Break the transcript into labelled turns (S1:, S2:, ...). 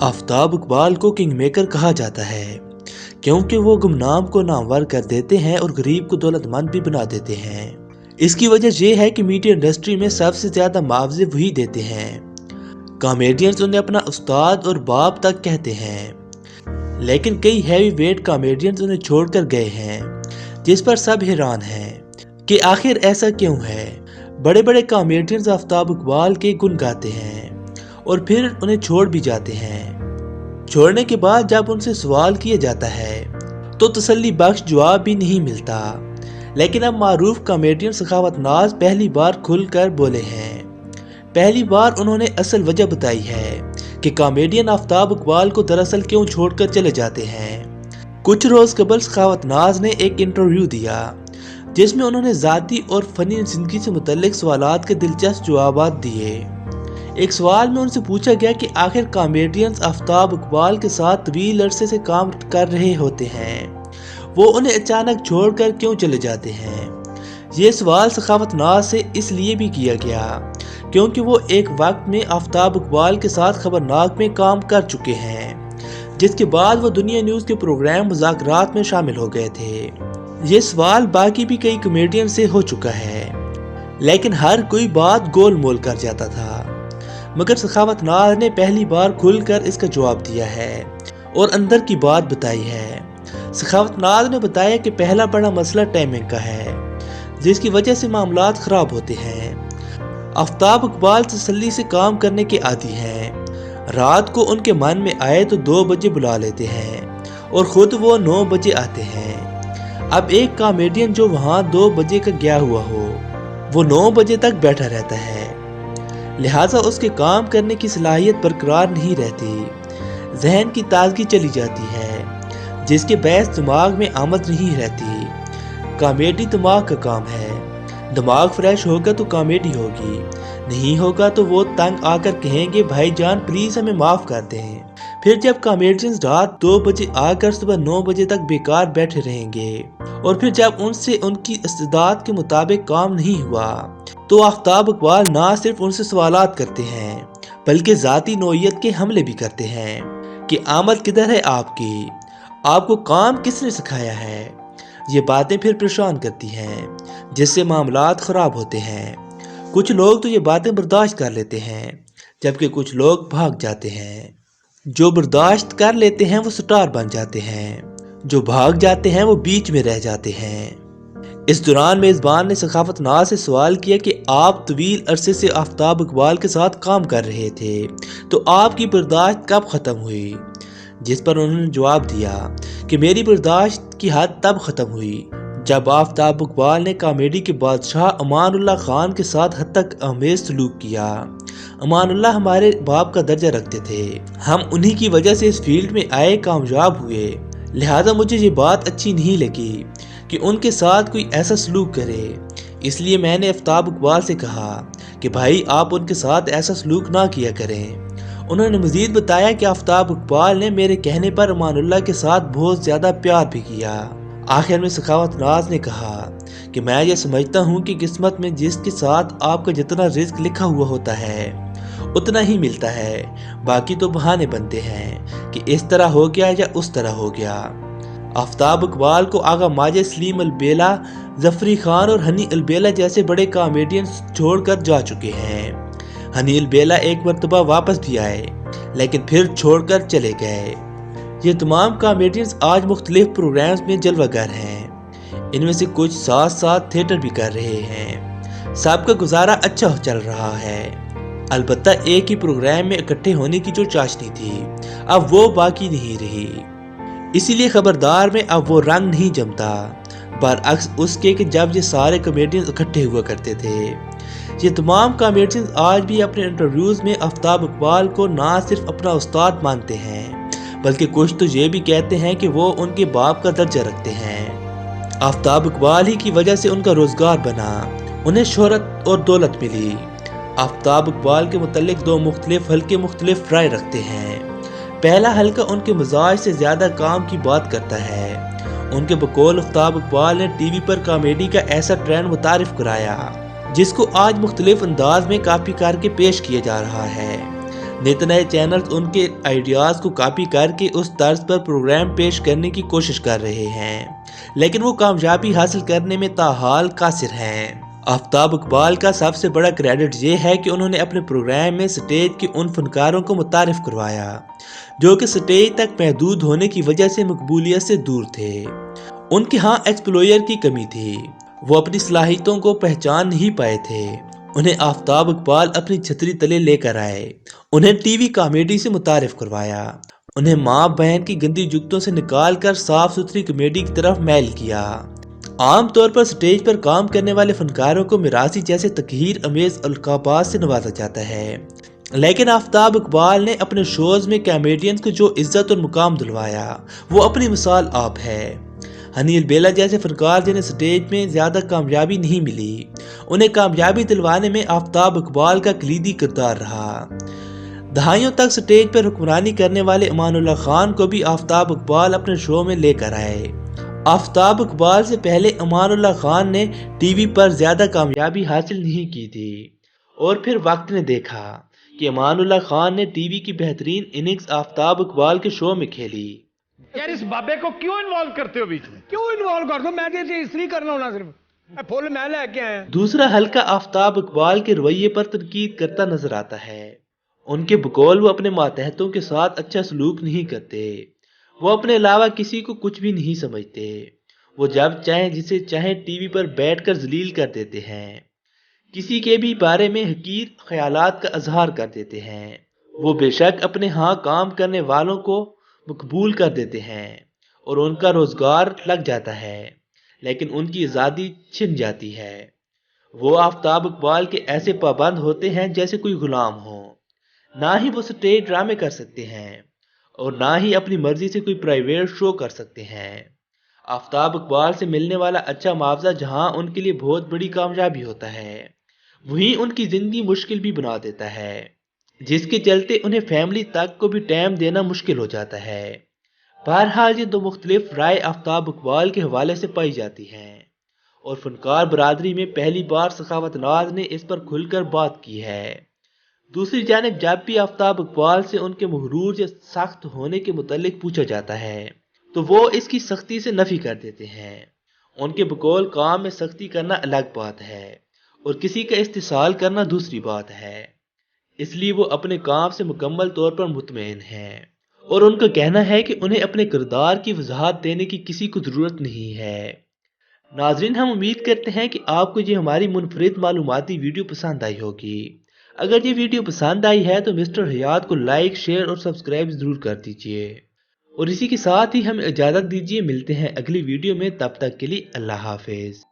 S1: आफताब इकबाल को king maker कहा जाता है क्योंकि वो गुमनाम को नामवर कर देते हैं और गरीब को दौलतमंद भी बना देते हैं। इसकी वजह यह है कि मीडिया इंडस्ट्री में सबसे ज्यादा मुआवजे वही देते हैं। कॉमेडियंस उन्हें अपना उस्ताद और बाप तक कहते हैं, लेकिन कई हैवी वेट कॉमेडियंस उन्हें छोड़कर गए हैं, जिस पर सब हैरान हैं कि आखिर ऐसा क्यों है। बड़े बड़े कॉमेडियंस आफताब इकबाल के गुण गाते हैं और फिर उन्हें छोड़ भी जाते हैं। छोड़ने के बाद जब उनसे सवाल किया जाता है तो तसल्ली बख्श जवाब भी नहीं मिलता। लेकिन अब मारूफ कॉमेडियन सखावत नाज पहली बार खुलकर बोले हैं। पहली बार उन्होंने असल वजह बताई है कि कॉमेडियन आफताब इकबाल को दरअसल क्यों छोड़कर चले जाते हैं। कुछ रोज कबल सखावत नाज ने एक इंटरव्यू दिया जिसमें उन्होंने जाती और फनी जिंदगी से मुतल्लिक सवालात के दिलचस्प जवाब दिए। एक सवाल में उनसे पूछा गया कि आखिर कॉमेडियंस आफताब इकबाल के साथ तवील अरसे से काम कर रहे होते हैं, वो उन्हें अचानक छोड़कर क्यों चले जाते हैं। ये सवाल सखावत नाज से इसलिए भी किया गया क्योंकि वो एक वक्त में आफताब इकबाल के साथ खबरनाक में काम कर चुके हैं, जिसके बाद वो दुनिया न्यूज़ के प्रोग्राम मुज़ाकरात में शामिल हो गए थे। ये सवाल बाकी भी कई कॉमेडियन से हो चुका है, लेकिन हर कोई बात गोल मोल कर जाता था। मगर सखावत नाज ने पहली बार खुलकर इसका जवाब दिया है और अंदर की बात बताई है। सखावत नाज ने बताया कि पहला बड़ा मसला टाइमिंग का है, जिसकी वजह से मामलात खराब होते हैं। आफताब इकबाल तसल्ली से काम करने के आदी हैं। रात को उनके मन में आए तो 2 बजे बुला लेते हैं और खुद वो 9 बजे आते हैं। अब एक कॉमेडियन जो वहाँ 2 बजे का गया हुआ हो, वो 9 बजे तक बैठा रहता है, लिहाजा उसके काम करने की सलाहियत बरकरार नहीं रहती। जहन की ताजगी चली जाती है, जिसके बहस दिमाग में आमद नहीं रहती। कॉमेडी दिमाग का काम है। दिमाग फ्रेश होगा तो कॉमेडी होगी, नहीं होगा तो वो तंग आकर कहेंगे भाईजान प्लीज हमें माफ कर दें। फिर जब कॉमेडियंस रात 2 बजे आकर सुबह 9 बजे तक बेकार बैठे रहेंगे और फिर जब उनसे उनकी इस्तेदाद के मुताबिक काम नहीं हुआ तो आफताब इकबाल ना सिर्फ उनसे सवालात करते हैं बल्कि जाती नौइयत के हमले भी करते हैं कि आमद किधर है आपकी, आपको काम किसने सिखाया है। ये बातें फिर परेशान करती हैं, जिससे मामलात खराब होते हैं। कुछ लोग तो ये बातें बर्दाश्त कर लेते हैं, जबकि कुछ लोग भाग जाते हैं। जो बर्दाश्त कर लेते हैं वो स्टार बन जाते हैं, जो भाग जाते हैं वो बीच में रह जाते हैं। इस दौरान मेज़बान ने सखावत नाज से सवाल किया कि आप तवील अरसे से आफताब इकबाल के साथ काम कर रहे थे, तो आपकी बर्दाश्त कब ख़त्म हुई। जिस पर उन्होंने जवाब दिया कि मेरी बर्दाश्त की हद तब ख़त्म हुई जब आफताब इकबाल ने कॉमेडी के बादशाह अमानुल्लाह खान के साथ हद तक अमेज सलूक किया। अमानुल्लाह हमारे बाप का दर्जा रखते थे, हम उन्हीं की वजह से इस फील्ड में आए, कामयाब हुए। लिहाजा मुझे ये बात अच्छी नहीं लगी कि उनके साथ कोई ऐसा सलूक करे। इसलिए मैंने आफताब इकबाल से कहा कि भाई आप उनके साथ ऐसा सलूक ना किया करें। उन्होंने मजीद बताया कि आफताब इकबाल ने मेरे कहने पर अमानुल्लाह के साथ बहुत ज़्यादा प्यार भी किया। आखिर में सखावत नाज ने कहा कि मैं ये समझता हूँ कि किस्मत में जिसके साथ आपका जितना रिस्क लिखा हुआ होता है उतना ही मिलता है, बाकी तो बहाने बनते हैं कि इस तरह हो गया या उस तरह हो गया। आफताब इकबाल को आगा माजिद सलीम अलबेला, जफरी खान और हनी अलबेला जैसे बड़े कॉमेडियन छोड़कर जा चुके हैं। हनी अलबेला एक मरतबा वापस भी आए, लेकिन फिर छोड़कर चले गए। ये तमाम कॉमेडियंस आज मुख्तलिफ प्रोग्राम्स में जलवागर हैं। इनमें से कुछ साथ साथ थिएटर भी कर रहे हैं। सबका गुजारा अच्छा चल रहा है। अलबत्ता एक ही प्रोग्राम में इकट्ठे होने की जो चाशनी थी अब वो बाकी नहीं रही। इसीलिए खबरदार में अब वो रंग नहीं जमता, बरअक्स उसके कि जब ये सारे कॉमेडियंस इकट्ठे हुआ करते थे। ये तमाम कॉमेडियंस आज भी अपने इंटरव्यूज में आफताब इकबाल को ना सिर्फ अपना उस्ताद मानते हैं बल्कि कुछ तो ये भी कहते हैं कि वो उनके बाप का दर्जा रखते हैं। आफताब इकबाल ही की वजह से उनका रोजगार बना, उन्हें शोहरत और दौलत मिली। आफताब इकबाल के मुतल्लिक 2 मुख्तलिफ हल्के मुख्तलिफ राय रखते हैं। पहला हल्का उनके मिजाज से ज्यादा काम की बात करता है। उनके बकौल आफताब इकबाल ने टीवी पर कॉमेडी का ऐसा ट्रेंड मुतारिफ कराया जिसको आज मुख्तलिफ अंदाज में कॉपी करके पेश किया जा रहा है। नित नए चैनल्स उनके आइडियाज को कॉपी करके उस तर्ज पर प्रोग्राम पेश करने की कोशिश कर रहे हैं, लेकिन वो कामयाबी हासिल करने में ताहाल कासिर हैं। आफ्ताब इकबाल का सबसे बड़ा क्रेडिट ये है कि उन्होंने अपने प्रोग्राम में स्टेज के उन फनकारों को मुतारिफ करवाया जो कि स्टेज तक महदूद होने की वजह से मकबूलियत से दूर थे। उनके यहाँ एक्सप्लोयर की कमी थी, वो अपनी सलाहियतों को पहचान नहीं पाए थे। उन्हें आफ्ताब इकबाल अपनी छतरी तले लेकर आए, उन्हें टीवी कॉमेडी से मुतारिफ करवाया, उन्हें माँ बहन की गंदी जुगतों से निकाल कर साफ सुथरी कॉमेडी की तरफ मैल किया। आम तौर पर स्टेज पर काम करने वाले फनकारों को मिरासी जैसे तकहीर अमेज अलकाबात से नवाजा जाता है, लेकिन आफ्ताब इकबाल ने अपने शोज में कॉमेडियंस को जो इज्जत और मुकाम दिलवाया वो अपनी मिसाल आप है। हनी अलबेला जैसे फनकार जिन्हें स्टेज में ज्यादा कामयाबी नहीं मिली, उन्हें कामयाबी दिलवाने में आफ्ताब इकबाल का कलीदी किरदार रहा। दहाइयों तक स्टेज पर हुक्मरानी करने वाले अमानुल्लाह खान को भी आफ्ताब इकबाल अपने शो में लेकर आए। आफ्ताब इकबाल से पहले अमानुल्लाह खान ने टीवी पर ज्यादा कामयाबी हासिल नहीं की थी, और फिर वक्त ने देखा कि अमानुल्लाह खान ने टीवी की बेहतरीन इनिंग्स आफ्ताब इकबाल के शो में खेली।
S2: यार इस बाबे को क्यों इन्वॉल्व करते हो बीच में?
S3: क्यों इन्वॉल्व कर दो? मैं तो इसलिए करना होना सिर्फ फुल मैं लेके आया।
S1: दूसरा हल्का आफ्ताब इकबाल के रवैये पर तनकीद करता नजर आता है। उनके बकौल वो अपने मातहतों के साथ अच्छा सलूक नहीं करते, वो अपने अलावा किसी को कुछ भी नहीं समझते। वो जब चाहे जिसे चाहे टीवी पर बैठकर जलील कर देते हैं, किसी के भी बारे में हकीर ख्यालात का इजहार कर देते हैं। वो बेशक अपने यहाँ काम करने वालों को मकबूल कर देते हैं और उनका रोजगार लग जाता है, लेकिन उनकी आज़ादी छिन जाती है। वो आफ्ताब इकबाल के ऐसे पाबंद होते हैं जैसे कोई गुलाम हो। ना ही वो स्टेज ड्रामे कर सकते हैं और ना ही अपनी मर्जी से कोई प्राइवेट शो कर सकते हैं। आफ्ताब इकबाल से मिलने वाला अच्छा मुआवजा जहां उनके लिए बहुत बड़ी कामयाबी होता है, वहीं उनकी जिंदगी मुश्किल भी बना देता है, जिसके चलते उन्हें फैमिली तक को भी टाइम देना मुश्किल हो जाता है। बहरहाल ये दो मुख्तलिफ राय आफ्ताब इकबाल के हवाले से पाई जाती हैं और फनकार बरादरी में पहली बार सखावत नाज ने इस पर खुलकर बात की है। दूसरी जानिब जब भी आफ्ताब इकबाल से उनके मगरूर या सख्त होने के मुतालिक पूछा जाता है तो वो इसकी सख्ती से नफी कर देते हैं। उनके बकौल काम में सख्ती करना अलग बात है और किसी का इस्तेसाल करना दूसरी बात है, इसलिए वो अपने काम से मुकम्मल तौर पर मुतमईन हैं और उनका कहना है कि उन्हें अपने किरदार की वजाहत देने की किसी को जरूरत नहीं है। नाजरीन, हम उम्मीद करते हैं कि आपको ये हमारी मुनफरिद मालूमाती वीडियो पसंद आई होगी। अगर ये वीडियो पसंद आई है तो मिस्टर हयात को लाइक, शेयर और सब्सक्राइब जरूर कर दीजिए और इसी के साथ ही हमें इजाज़त दीजिए। मिलते हैं अगली वीडियो में, तब तक के लिए अल्लाह हाफिज।